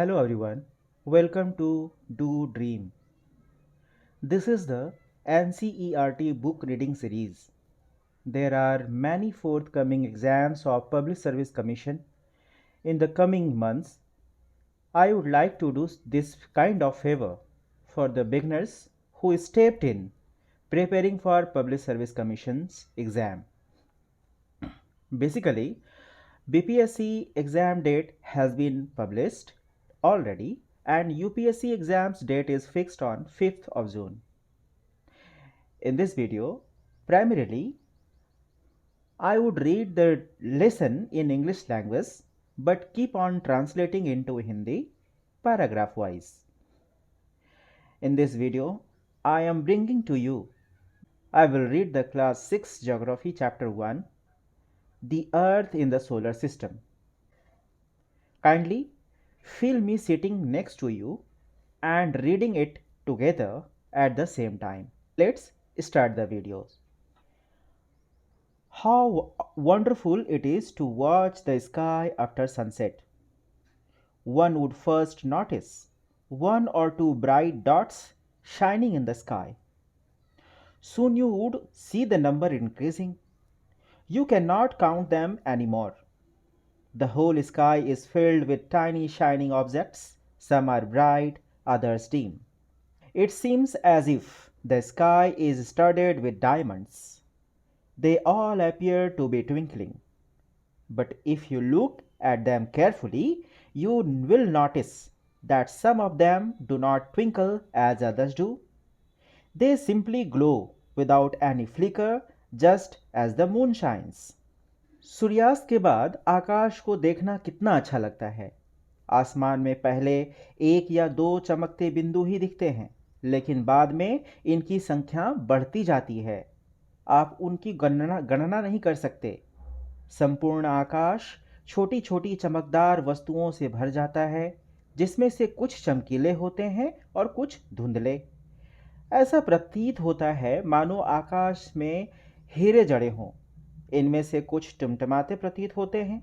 Hello everyone, welcome to Do Dream. This is the NCERT book reading series. There are many forthcoming exams of Public Service Commission in the coming months. I would like to do this kind of favor for the beginners who stepped in preparing for Public Service Commission's exam. Basically, BPSC exam date has been published already and UPSC exams date is fixed on 5th of June. In this video, primarily, I would read the lesson in English language but keep on translating into Hindi paragraph wise. In this video, I am bringing to you, I will read the class 6 geography chapter 1, the earth in the solar system. Kindly feel me sitting next to you and reading it together at the same time. Let's start the videos. How wonderful it is to watch the sky after sunset. One would first notice one or two bright dots shining in the sky. Soon you would see the number increasing. You cannot count them anymore. The whole sky is filled with tiny shining objects. Some are bright, others dim. It seems as if the sky is studded with diamonds. They all appear to be twinkling. But if you look at them carefully, you will notice that some of them do not twinkle as others do. They simply glow without any flicker, just as the moon shines. सूर्यास्त के बाद आकाश को देखना कितना अच्छा लगता है। आसमान में पहले एक या दो चमकते बिंदु ही दिखते हैं, लेकिन बाद में इनकी संख्या बढ़ती जाती है। आप उनकी गणना नहीं कर सकते। संपूर्ण आकाश छोटी छोटी चमकदार वस्तुओं से भर जाता है, जिसमें से कुछ चमकीले होते हैं और कुछ धुंधले। ऐसा प्रतीत होता है मानो आकाश में हीरे जड़े हों। इनमें से कुछ टिमटिमाते प्रतीत होते हैं,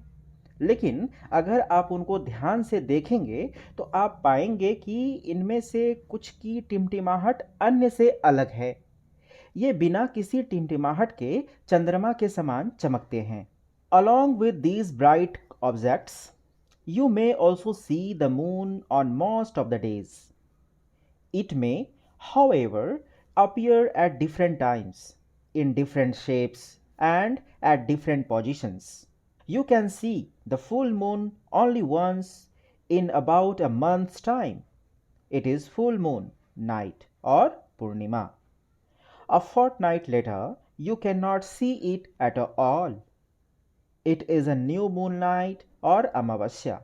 लेकिन अगर आप उनको ध्यान से देखेंगे तो आप पाएंगे कि इनमें से कुछ की टिमटिमाहट अन्य से अलग है। ये बिना किसी टिमटिमाहट के चंद्रमा के समान चमकते हैं। Along with these bright objects, you may also see the moon on most of the days. It may, however, appear at different times, in different shapes, and at different positions. You can see the full moon only once in about a month's time. It is full moon night or Purnima. A fortnight later, you cannot see it at all. It is a new moon night or Amavasya.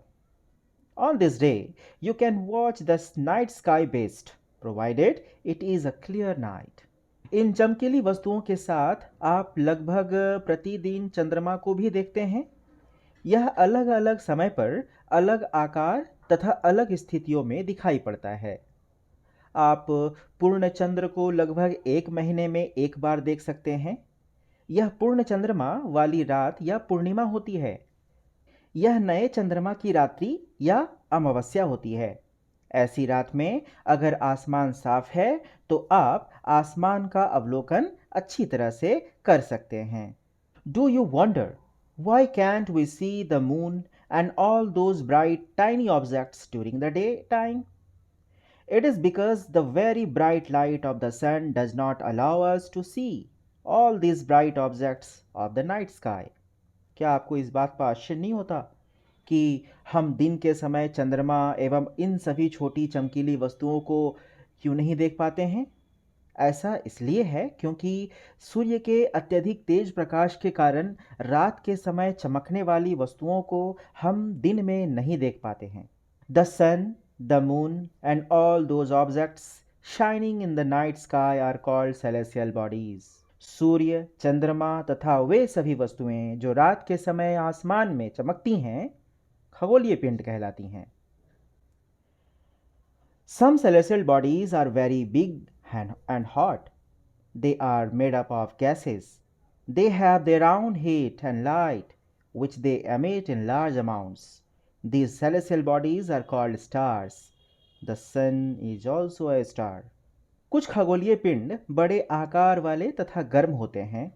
On this day, you can watch the night sky best, provided it is a clear night. इन चमकीली वस्तुओं के साथ आप लगभग प्रतिदिन चंद्रमा को भी देखते हैं। यह अलग अलग समय पर अलग आकार तथा अलग स्थितियों में दिखाई पड़ता है। आप पूर्ण चंद्र को लगभग एक महीने में एक बार देख सकते हैं। यह पूर्ण चंद्रमा वाली रात या पूर्णिमा होती है। यह नए चंद्रमा की रात्रि या अमावस्या होती है। ऐसी रात में अगर आसमान साफ है तो आप आसमान का अवलोकन अच्छी तरह से कर सकते हैं। Do you wonder why can't we see the moon and all those bright tiny objects during the daytime? It is because the very bright light of the sun does not allow us to see all these bright objects of the night sky. क्या आपको इस बात पर आश्चर्य नहीं होता कि हम दिन के समय चंद्रमा एवं इन सभी छोटी चमकीली वस्तुओं को क्यों नहीं देख पाते हैं? ऐसा इसलिए है क्योंकि सूर्य के अत्यधिक तेज प्रकाश के कारण रात के समय चमकने वाली वस्तुओं को हम दिन में नहीं देख पाते हैं। The sun, the moon and all those objects shining in the night sky are called celestial bodies. सूर्य, चंद्रमा तथा वे सभी वस्तुएं जो रात के समय आसमान में चमकती हैं, खगोलीय पिंड कहलाती हैं। Some celestial bodies are very big and hot. They are made up of gases. They have their own heat and light, which they emit in large amounts. These celestial bodies are called stars. The sun is also a star. कुछ खगोलीय पिंड बड़े आकार वाले तथा गर्म होते हैं।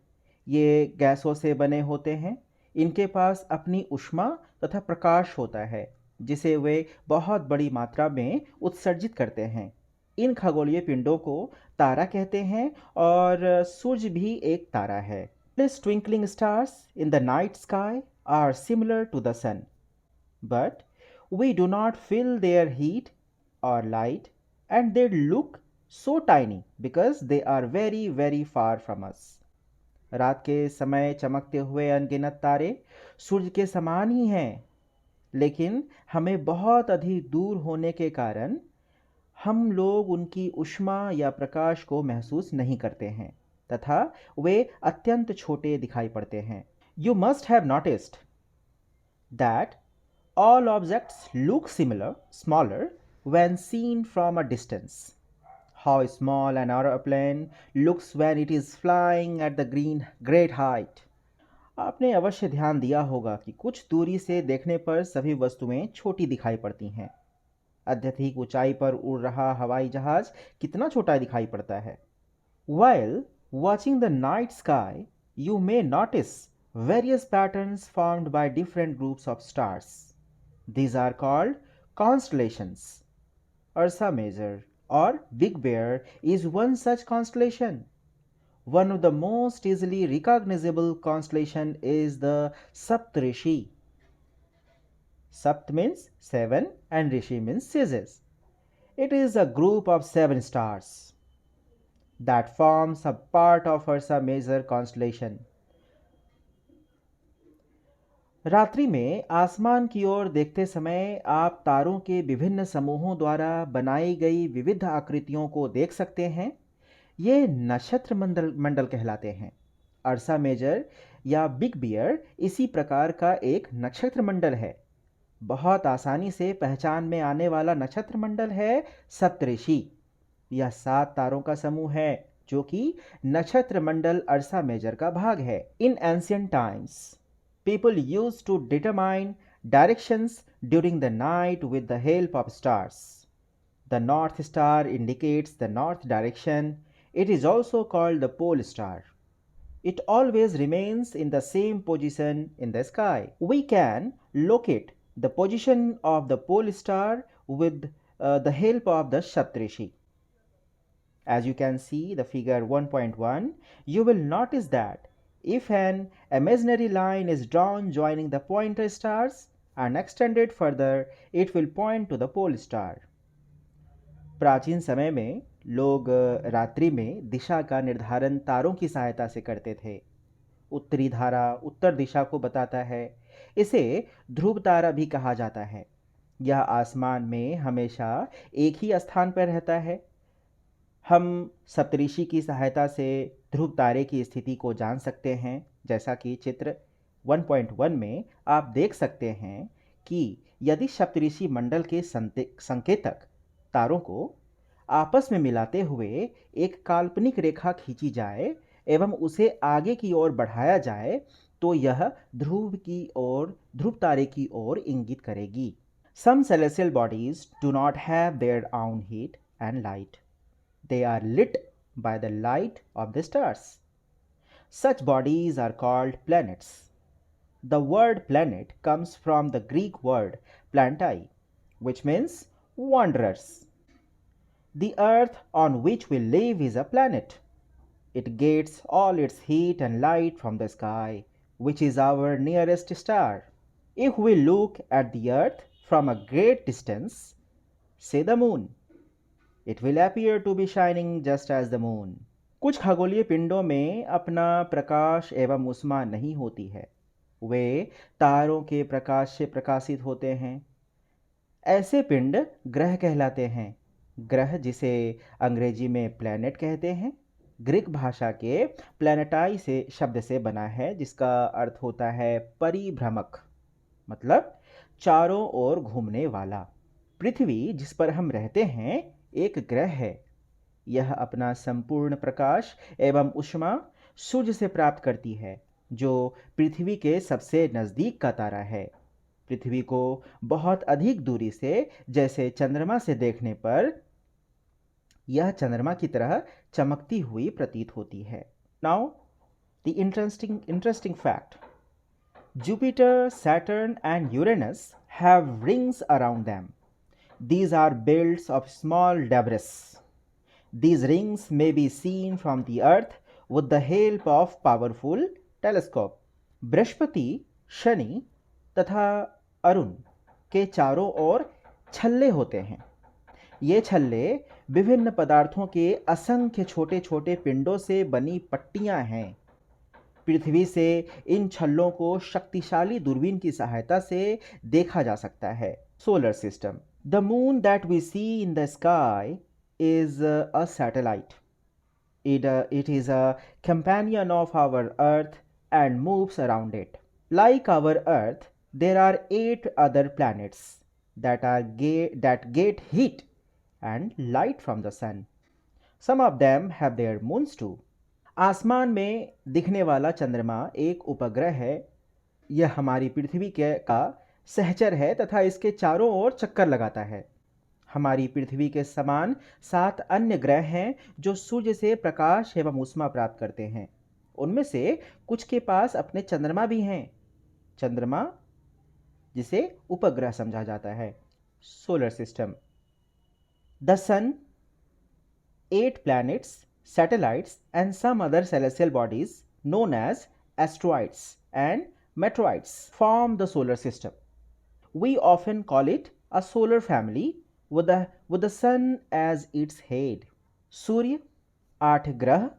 ये गैसों से बने होते हैं। इनके पास अपनी ऊष्मा तथा प्रकाश होता है जिसे वे बहुत बड़ी मात्रा में उत्सर्जित करते हैं। इन खगोलीय पिंडों को तारा कहते हैं और सूर्य भी एक तारा है। These twinkling stars in the night sky are similar to the sun, but we do not feel their heat or light, and they look so tiny because they are very very far from us. रात के समय चमकते हुए अनगिनत तारे सूर्य के समान ही हैं, लेकिन हमें बहुत अधिक दूर होने के कारण हम लोग उनकी ऊष्मा या प्रकाश को महसूस नहीं करते हैं तथा वे अत्यंत छोटे दिखाई पड़ते हैं। You must have noticed that all objects look smaller when seen from a distance. How small an aeroplane looks when it is flying at the great height. आपने अवश्य ध्यान दिया होगा कि कुछ दूरी से देखने पर सभी वस्तुएं छोटी दिखाई पड़ती हैं। अत्यधिक ऊंचाई पर उड़ रहा हवाई जहाज कितना छोटा दिखाई पड़ता है। While watching the night sky, you may notice various patterns formed by different groups of stars. These are called constellations. Ursa Major or Big Bear is one such constellation. One of the most easily recognizable constellation is the Saptarishi. Sapt means seven and Rishi means sages. It is a group of 7 stars that forms a part of Ursa Major constellation. रात्रि में आसमान की ओर देखते समय आप तारों के विभिन्न समूहों द्वारा बनाई गई विविध आकृतियों को देख सकते हैं। ये नक्षत्र मंडल कहलाते हैं। अर्सा मेजर या बिग बियर इसी प्रकार का एक नक्षत्र मंडल है। बहुत आसानी से पहचान में आने वाला नक्षत्र मंडल है सप्तऋषि। यह 7 तारों का समूह है जो कि नक्षत्र मंडल अर्सा मेजर का भाग है। इन ancient times people used to determine directions during the night with the help of stars. The North Star indicates the north direction. It is also called the pole star. It always remains in the same position in the sky. We can locate the position of the pole star with the help of the Saptarishi. As you can see the figure 1.1, you will notice that if an imaginary line is drawn joining the pointer stars and extended further, it will point to the pole star. प्राचीन समय में लोग रात्रि में दिशा का निर्धारण तारों की सहायता से करते थे। उत्तरी धारा उत्तर दिशा को बताता है। इसे ध्रुव तारा भी कहा जाता है। यह आसमान में हमेशा एक ही स्थान पर रहता है। हम सप्तऋषि की सहायता से ध्रुव तारे की स्थिति को जान सकते हैं। जैसा कि चित्र 1.1 में आप देख सकते हैं कि यदि सप्तऋषि मंडल के संकेतक तारों को आपस में मिलाते हुए एक काल्पनिक रेखा खींची जाए एवं उसे आगे की ओर बढ़ाया जाए तो यह ध्रुव तारे की ओर इंगित करेगी। Some celestial bodies do not have their own heat and light. They are lit by the light of the stars. Such bodies are called planets. The word planet comes from the Greek word plantai, which means wanderers. The earth on which we live is a planet. It gets all its heat and light from the sky, which is our nearest star. If we look at the earth from a great distance, say the moon, it will appear to be shining just as the moon. कुछ खगोलीय पिंडों में अपना प्रकाश एवं ऊष्मा नहीं होती है। वे तारों के प्रकाश से प्रकाशित होते हैं। ऐसे पिंड ग्रह कहलाते हैं। ग्रह जिसे अंग्रेजी में प्लैनेट कहते हैं, ग्रीक भाषा के प्लैनेटाई से शब्द से बना है जिसका अर्थ होता है परिभ्रमक, मतलब चारों ओर घूमने वाला। पृथ्वी जिस पर हम रहते हैं एक ग्रह है। यह अपना संपूर्ण प्रकाश एवं ऊष्मा सूर्य से प्राप्त करती है जो पृथ्वी के सबसे नज़दीक का तारा है। पृथ्वी को बहुत अधिक दूरी से, जैसे चंद्रमा से देखने पर यह चंद्रमा की तरह चमकती हुई प्रतीत होती है। Now the interesting fact, Jupiter, Saturn, and Uranus have rings around them. These are belts of small debris. These rings may be seen from the Earth with the help of powerful telescope. Brihaspati, Shani तथा अरुण के चारों ओर छल्ले होते हैं। ये छल्ले विभिन्न पदार्थों के असंख्य छोटे छोटे पिंडों से बनी पट्टियां हैं। पृथ्वी से इन छल्लों को शक्तिशाली दूरबीन की सहायता से देखा जा सकता है। Solar system, the moon that we see in the sky is a satellite. It is a companion of our Earth and moves around it. Like our Earth, there are 8 other planets that get heat and light from the sun. Some of them have their moons too. आसमान में दिखने वाला चंद्रमा एक उपग्रह है। यह हमारी पृथ्वी का सहचर है तथा इसके चारों ओर चक्कर लगाता है। हमारी पृथ्वी के समान 7 अन्य ग्रह हैं जो सूर्य से प्रकाश एवं ऊष्मा प्राप्त करते हैं। उनमें से कुछ के पास अपने चंद्रमा भी हैं। चंद्रमा जिसे उपग्रह समझा जाता है। Solar system, the sun, 8 planets, satellites, and some other celestial bodies known as asteroids and meteoroids form the solar system. We often call it a solar family with the sun as its head. सूर्य, 8 ग्रह,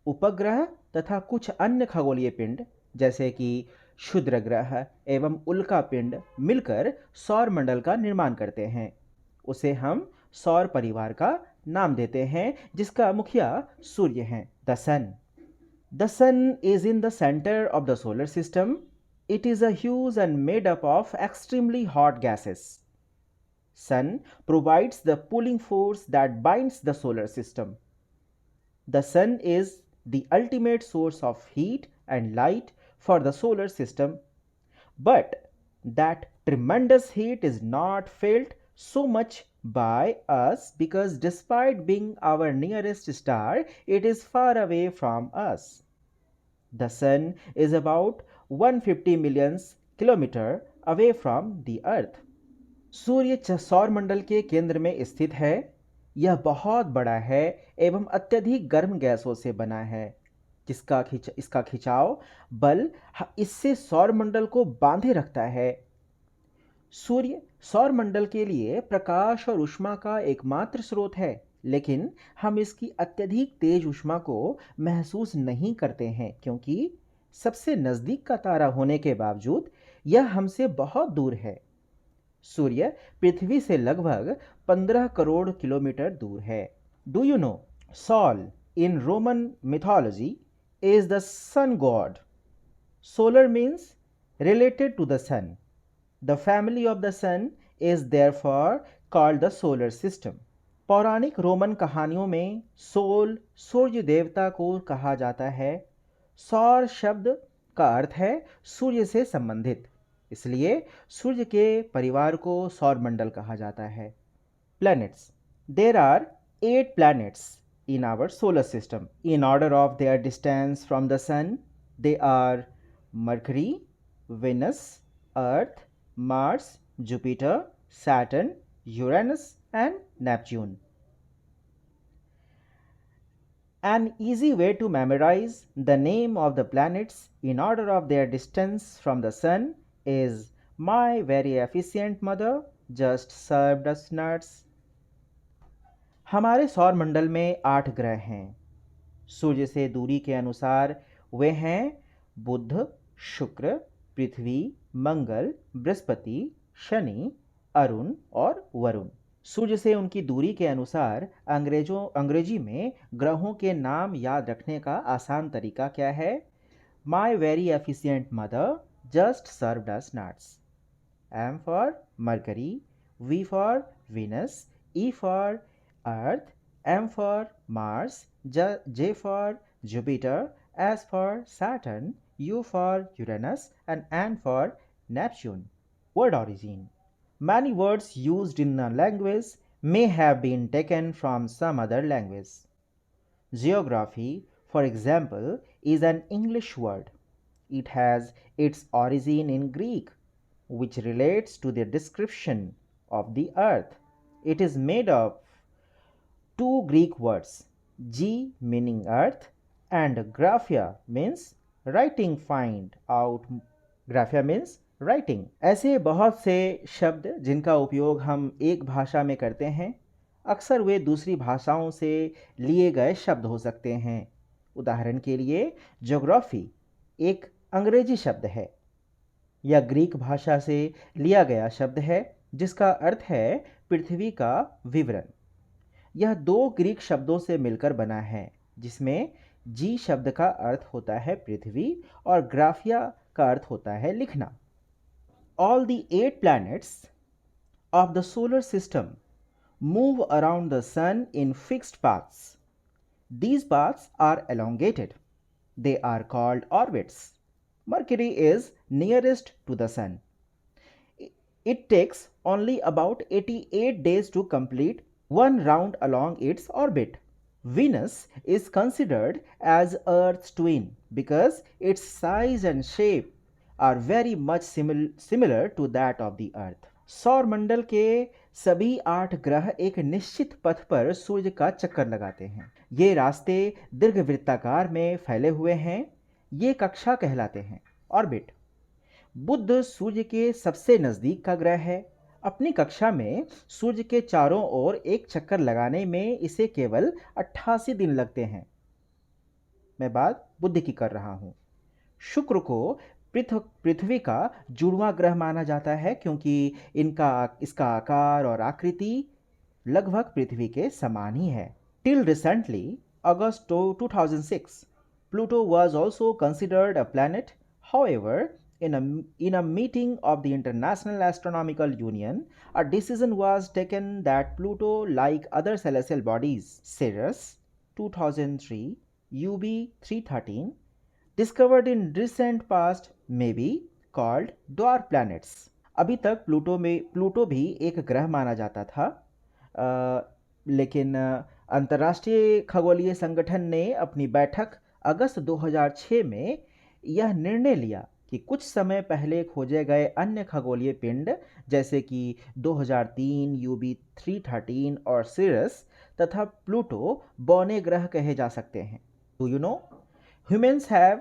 उपग्रह तथा कुछ अन्य खगोलीय पिंड जैसे कि क्षुद्र ग्रह एवं उल्का पिंड मिलकर सौर मंडल का निर्माण करते हैं। उसे हम सौर परिवार का नाम देते हैं जिसका मुखिया सूर्य है। The sun is in the centre of the solar system. It is a huge and made up of extremely hot gases. Sun provides the pulling force that binds the solar system. The sun is the ultimate source of heat and light for the solar system, but that tremendous heat is not felt so much by us because despite being our nearest star, it is far away from us. The sun is about 150 million kilometers away from the earth. सूर्य सौर मंडल के केंद्र में स्थित है। यह बहुत बड़ा है एवं अत्यधिक गर्म गैसों से बना है इसका खिंचाव बल इससे सौर मंडल को बांधे रखता है। सूर्य सौर मंडल के लिए प्रकाश और ऊष्मा का एकमात्र स्रोत है, लेकिन हम इसकी अत्यधिक तेज ऊष्मा को महसूस नहीं करते हैं क्योंकि सबसे नजदीक का तारा होने के बावजूद यह हमसे बहुत दूर है। सूर्य पृथ्वी से लगभग 15 करोड़ किलोमीटर दूर है। Do you know, Sol in Roman mythology is the sun god. Solar means related to the sun. The family of the sun is therefore called the solar system. पौराणिक रोमन कहानियों में सोल सूर्य देवता को कहा जाता है। सौर शब्द का अर्थ है सूर्य से संबंधित, इसलिए सूर्य के परिवार को सौर मंडल कहा जाता है। Planets. There are 8 planets in our solar system. In order of their distance from the sun, they are Mercury, Venus, Earth, Mars, Jupiter, Saturn, Uranus, and Neptune. An easy way to memorize the name of the planets in order of their distance from the sun is My very efficient mother just served us nuts. हमारे सौर मंडल में 8 ग्रह हैं। सूर्य से दूरी के अनुसार वे हैं बुध, शुक्र, पृथ्वी, मंगल, बृहस्पति, शनि, अरुण और वरुण। सूर्य से उनकी दूरी के अनुसार अंग्रेजी में ग्रहों के नाम याद रखने का आसान तरीका क्या है? My very efficient mother just served us nuts. M for Mercury, V for Venus, E for Earth, M for Mars, J for Jupiter, S for Saturn, U for Uranus, and N for Neptune. Word origin. Many words used in a language may have been taken from some other language. Geography, for example, is an English word. It has its origin in Greek, which relates to the description of the earth. It is made of two Greek words, G meaning earth and graphia means writing. Find out graphia means writing. ऐसे बहुत से शब्द जिनका उपयोग हम एक भाषा में करते हैं, अक्सर वे दूसरी भाषाओं से लिए गए शब्द हो सकते हैं। उदाहरण के लिए ज्योग्राफी एक अंग्रेजी शब्द है। यह ग्रीक भाषा से लिया गया शब्द है जिसका अर्थ है पृथ्वी का विवरण। यह दो ग्रीक शब्दों से मिलकर बना है जिसमें जी शब्द का अर्थ होता है पृथ्वी और ग्राफिया का अर्थ होता है लिखना। All the 8 planets of the solar system move around the sun in fixed paths. These paths are elongated. They are called orbits. Mercury is nearest to the sun. It takes only about 88 days to complete one round along its orbit. Venus is considered as Earth's twin because its size and shape are very much similar to that of the Earth. सौर मंडल के सभी 8 ग्रह एक निश्चित पथ पर सूर्य का चक्कर लगाते हैं। ये रास्ते दीर्घवृत्ताकार में फैले हुए हैं। ये कक्षा कहलाते हैं, ऑर्बिट। बुध सूर्य के सबसे नजदीक का ग्रह है। अपनी कक्षा में सूर्य के चारों ओर एक चक्कर लगाने में इसे केवल 88 दिन लगते हैं। मैं बात बुध की कर रहा हूं। शुक्र को पृथ्वी का जुड़वां ग्रह माना जाता है क्योंकि इसका आकार और आकृति लगभग पृथ्वी के समान ही है। Till recently, August 2006, Pluto was also considered a planet. However, in a meeting of the International Astronomical Union, a decision was taken that Pluto, like other celestial bodies, Ceres 2003, UB 313, discovered in recent past, may be called dwarf planets. अभी तक Pluto भी एक ग्रह माना जाता था, लेकिन अंतर्राष्ट्रीय खगोलीय संगठन ने अपनी बैठक अगस्त 2006 में यह निर्णय लिया कि कुछ समय पहले खोजे गए अन्य खगोलीय पिंड जैसे कि 2003 UB 313 और सिरस तथा प्लूटो बौने ग्रह कहे जा सकते हैं। Do you know, humans have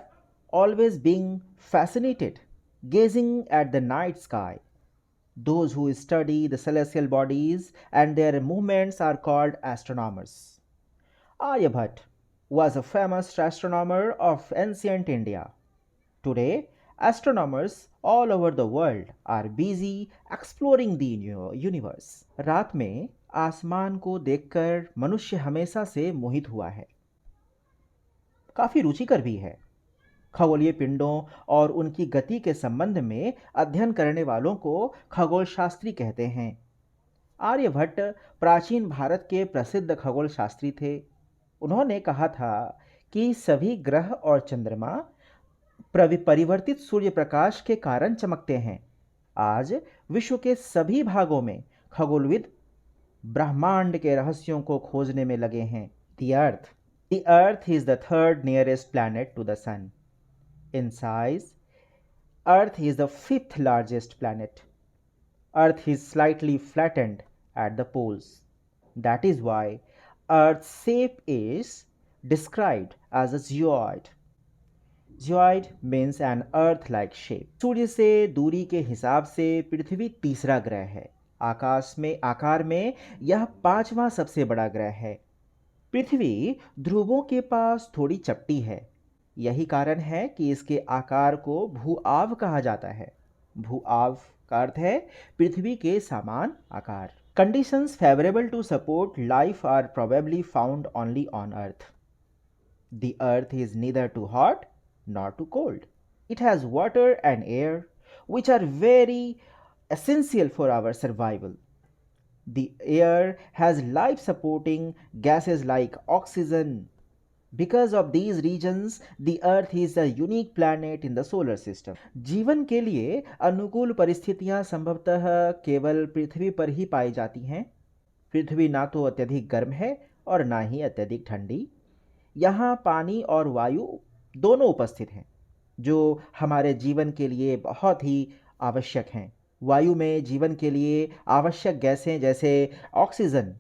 always been fascinated gazing at the night sky. Those who study the celestial bodies and their movements are called astronomers. Aryabhatta was a famous astronomer of ancient India. Today, astronomers all over the world are busy exploring the universe. रात में आसमान को देखकर मनुष्य हमेशा से मोहित हुआ है। काफी रुचिकर भी है। खगोलीय पिंडों और उनकी गति के संबंध में अध्ययन करने वालों को खगोल शास्त्री कहते हैं। आर्यभट्ट प्राचीन भारत के प्रसिद्ध खगोल शास्त्री थे। उन्होंने कहा था कि सभी ग्रह और चंद्रमा परिवर्तित सूर्य प्रकाश के कारण चमकते हैं। आज विश्व के सभी भागों में खगोलविद ब्रह्मांड के रहस्यों को खोजने में लगे हैं। The Earth is the third nearest planet to the Sun. In size, Earth is the 5th largest planet. Earth is slightly flattened at the poles. That is why Earth's shape is described as a geoid. Geoid means an Earth-like shape. सूर्य से दूरी के हिसाब से पृथ्वी तीसरा ग्रह है। आकार में यह 5वां सबसे बड़ा ग्रह है। पृथ्वी ध्रुवों के पास थोड़ी चपटी है। यही कारण है कि इसके आकार को भूआव कहा जाता है। भूआव का अर्थ है पृथ्वी के समान आकार। Conditions favorable to support life are probably found only on Earth. The Earth is neither too hot nor too cold. It has water and air, which are very essential for our survival. The air has life-supporting gases like oxygen, Because of these regions, the Earth is a unique planet in the solar system. जीवन के लिए अनुकूल परिस्थितियां संभवतः केवल पृथ्वी पर ही पाई जाती हैं। पृथ्वी ना तो अत्यधिक गर्म है और ना ही अत्यधिक ठंडी। यहाँ पानी और वायु दोनों उपस्थित हैं, जो हमारे जीवन के लिए बहुत ही आवश्यक हैं। वायु में जीवन के लिए आवश्यक गैसें जैसे ऑक्सीजन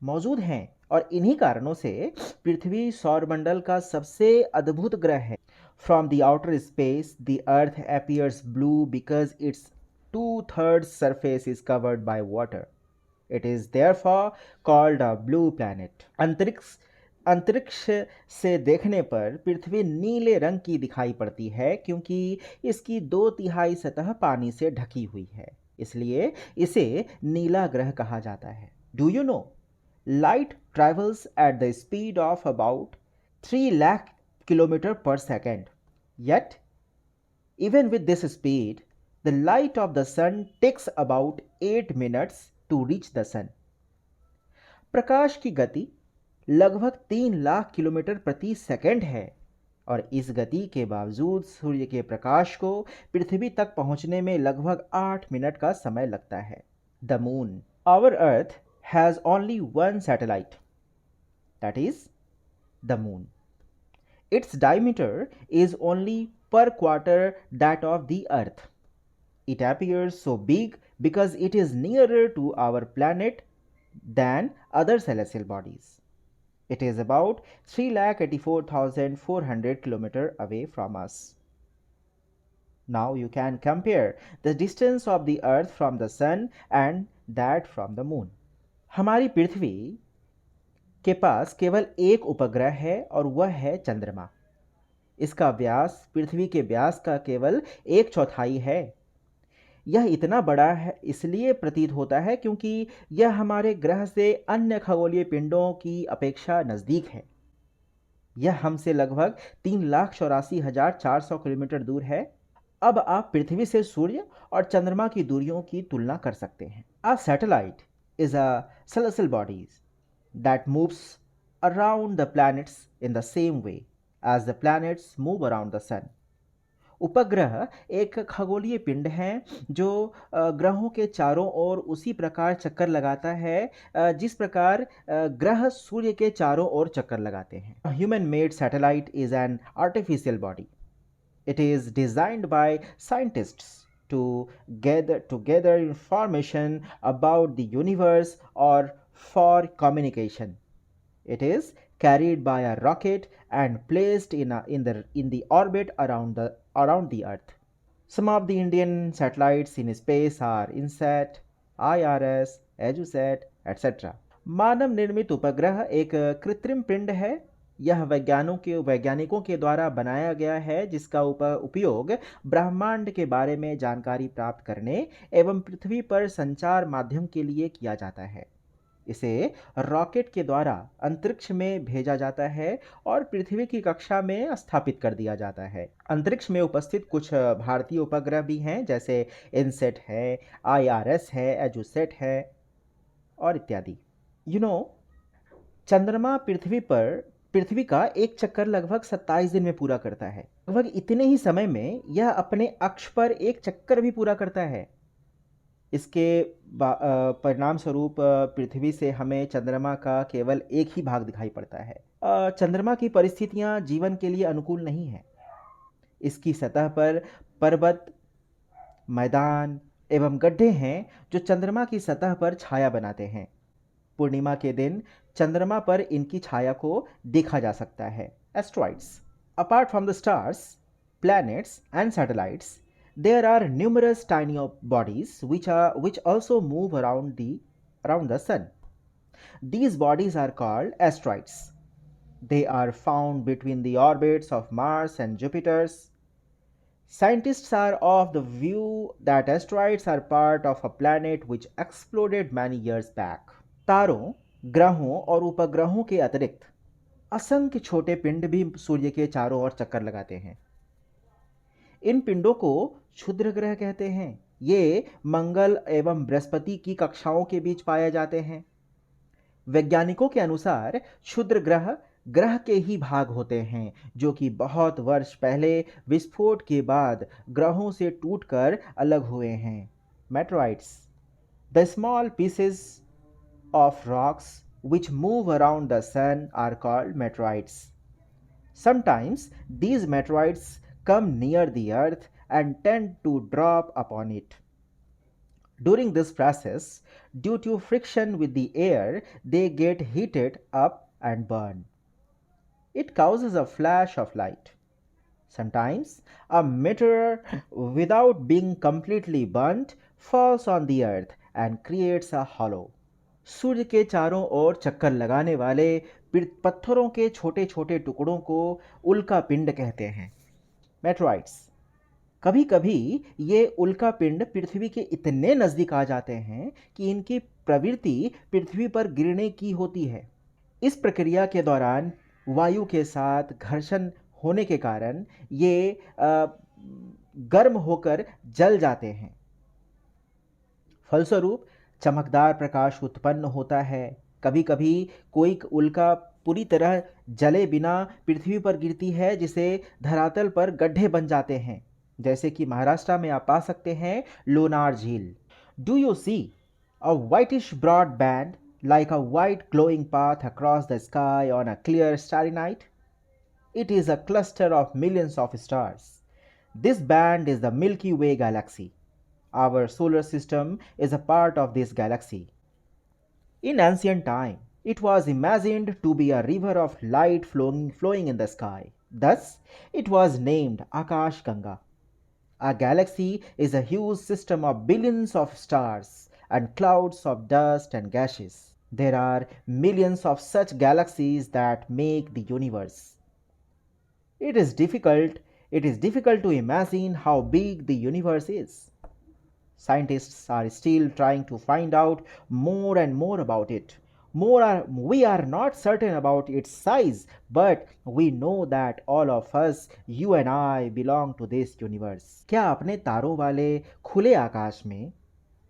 मौजूद हैं और इन्हीं कारणों से पृथ्वी सौरमंडल का सबसे अद्भुत ग्रह है। From the outer space the earth appears blue because it's 2/3 surface is covered by water. It is therefore called a blue planet. अंतरिक्ष से देखने पर पृथ्वी नीले रंग की दिखाई पड़ती है क्योंकि इसकी 2/3 सतह पानी से ढकी हुई है, इसलिए इसे नीला ग्रह कहा जाता है। Do you know light travels at the speed of about 3 lakh kilometer per second. Yet, even with this speed, the light of the sun takes about 8 minutes to reach the sun. प्रकाश की गति लगभग 3 lakh kilometre प्रति second है और इस गति के बावजूद सूर्य के प्रकाश को पृथ्वी तक पहुंचने में लगभग 8 मिनट का समय लगता है। The moon, our earth, has only one satellite, that is the moon. Its diameter is only per quarter that of the earth. It appears so big because it is nearer to our planet than other celestial bodies. It is about 3,84,400 kilometers away from us. Now you can compare the distance of the earth from the sun and that from the moon. हमारी पृथ्वी के पास केवल एक उपग्रह है और वह है चंद्रमा। इसका व्यास पृथ्वी के व्यास का केवल 1/4 है। यह इतना बड़ा है इसलिए प्रतीत होता है क्योंकि यह हमारे ग्रह से अन्य खगोलीय पिंडों की अपेक्षा नज़दीक है। यह हमसे लगभग 3,84,400 किलोमीटर दूर है। अब आप पृथ्वी से सूर्य और चंद्रमा की दूरियों की तुलना कर सकते हैं। A satellite is a celestial bodies that moves around the planets in the same way as the planets move around the sun. उपग्रह एक खगोलीय पिंड है जो ग्रहों के चारों ओर उसी प्रकार चक्कर लगाता है जिस प्रकार ग्रह सूर्य के चारों ओर चक्कर लगाते हैं। Human made satellite is an artificial body. It is designed bye scientists to gather information about the universe or for communication. It is carried by a rocket and placed in the orbit around the earth. Some of the Indian satellites in space are INSAT, IRS, EduSat, etc. मानव निर्मित उपग्रह एक कृत्रिम पिंड है। यह वैज्ञानिकों के द्वारा बनाया गया है जिसका उपयोग ब्रह्मांड के बारे में जानकारी प्राप्त करने एवं पृथ्वी पर संचार माध्यम के लिए किया जाता है। इसे रॉकेट के द्वारा अंतरिक्ष में भेजा जाता है और पृथ्वी की कक्षा में स्थापित कर दिया जाता है। अंतरिक्ष में उपस्थित कुछ भारतीय उपग्रह भी हैं जैसे इनसेट है, IRS है, एजुसेट है और इत्यादि। चंद्रमा पृथ्वी का एक चक्कर लगभग 27 दिन में पूरा करता है। लगभग इतने ही समय में यह अपने अक्ष पर एक चक्कर भी पूरा करता है। इसके परिणाम स्वरूप पृथ्वी से हमें चंद्रमा का केवल एक ही भाग दिखाई पड़ता है। चंद्रमा की परिस्थितियां जीवन के लिए अनुकूल नहीं है। इसकी सतह पर पर्वत, मैदान एवं गड्ढे हैं जो चंद्रमा की सतह पर छाया बनाते हैं। पूर्णिमा के दिन चंद्रमा पर इनकी छाया को देखा जा सकता है। Asteroids. Apart from the stars, planets and satellites, there are numerous tiny bodies which also move around the sun. These bodies are called asteroids. They are found between the orbits of Mars and Jupiter. Scientists are of the view that asteroids are part of a planet which exploded many years back. तारों, ग्रहों और उपग्रहों के अतिरिक्त असंख्य छोटे पिंड भी सूर्य के चारों ओर चक्कर लगाते हैं। इन पिंडों को क्षुद्र ग्रह कहते हैं। ये मंगल एवं बृहस्पति की कक्षाओं के बीच पाए जाते हैं। वैज्ञानिकों के अनुसार क्षुद्र ग्रह ग्रह के ही भाग होते हैं जो कि बहुत वर्ष पहले विस्फोट के बाद ग्रहों से टूटकर अलग हुए हैं। Meteorites, the small pieces of rocks which move around the sun are called meteorites. Sometimes these meteorites come near the earth and tend to drop upon it. During this process, due to friction with the air, they get heated up and burn. It causes a flash of light. Sometimes a meteor, without being completely burnt, falls on the earth and creates a hollow. सूर्य के चारों ओर चक्कर लगाने वाले पत्थरों के छोटे छोटे टुकड़ों को उल्का पिंड कहते हैं। मेटेराइट्स, कभी कभी ये उल्का पिंड पृथ्वी के इतने नज़दीक आ जाते हैं कि इनकी प्रवृत्ति पृथ्वी पर गिरने की होती है। इस प्रक्रिया के दौरान वायु के साथ घर्षण होने के कारण ये गर्म होकर जल जाते हैं। फलस्वरूप चमकदार प्रकाश उत्पन्न होता है। कभी कभी कोई उल्का पूरी तरह जले बिना पृथ्वी पर गिरती है, जिसे धरातल पर गड्ढे बन जाते हैं, जैसे कि महाराष्ट्र में आप पा सकते हैं लोनार झील। Do you see a whitish broad band like a white glowing path across the sky on a clear starry night? It is a cluster of millions of stars. This band is the Milky Way galaxy. Our solar system is a part of this galaxy. In ancient time, it was imagined to be a river of light flowing in the sky. Thus, it was named Akash Ganga. A galaxy is a huge system of billions of stars and clouds of dust and gases. There are millions of such galaxies that make the universe. It is difficult to imagine how big the universe is. Scientists are still trying to find out more and more about it. We are not certain about its size, but we know that all of us, you and I, belong to this universe. क्या आपने तारों वाले खुले आकाश में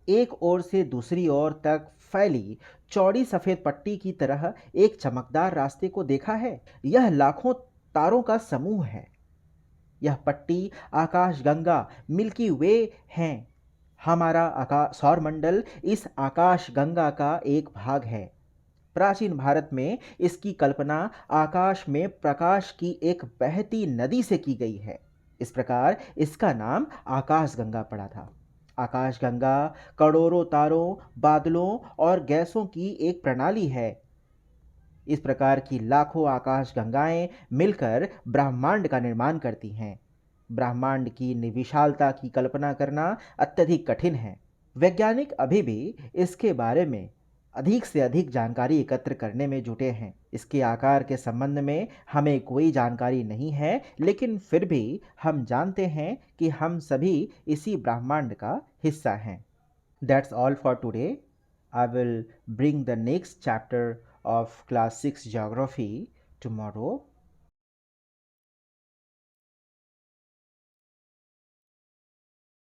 एक ओर से दूसरी ओर तक फैली चौड़ी सफेद पट्टी की तरह एक चमकदार रास्ते को देखा है? यह लाखों तारों का समूह है। यह पट्टी आकाश गंगा मिल्की वे है। हमारा सौरमंडल इस आकाश गंगा का एक भाग है। प्राचीन भारत में इसकी कल्पना आकाश में प्रकाश की एक बहती नदी से की गई है। इस प्रकार इसका नाम आकाश गंगा पड़ा था। आकाश गंगा करोड़ों तारों, बादलों और गैसों की एक प्रणाली है। इस प्रकार की लाखों आकाश गंगाएं मिलकर ब्रह्मांड का निर्माण करती हैं। ब्रह्मांड की विशालता की कल्पना करना अत्यधिक कठिन है। वैज्ञानिक अभी भी इसके बारे में अधिक से अधिक जानकारी एकत्र करने में जुटे हैं। इसके आकार के संबंध में हमें कोई जानकारी नहीं है, लेकिन फिर भी हम जानते हैं कि हम सभी इसी ब्रह्मांड का हिस्सा हैं। That's all for today. I will bring the next chapter of class 6 geography tomorrow.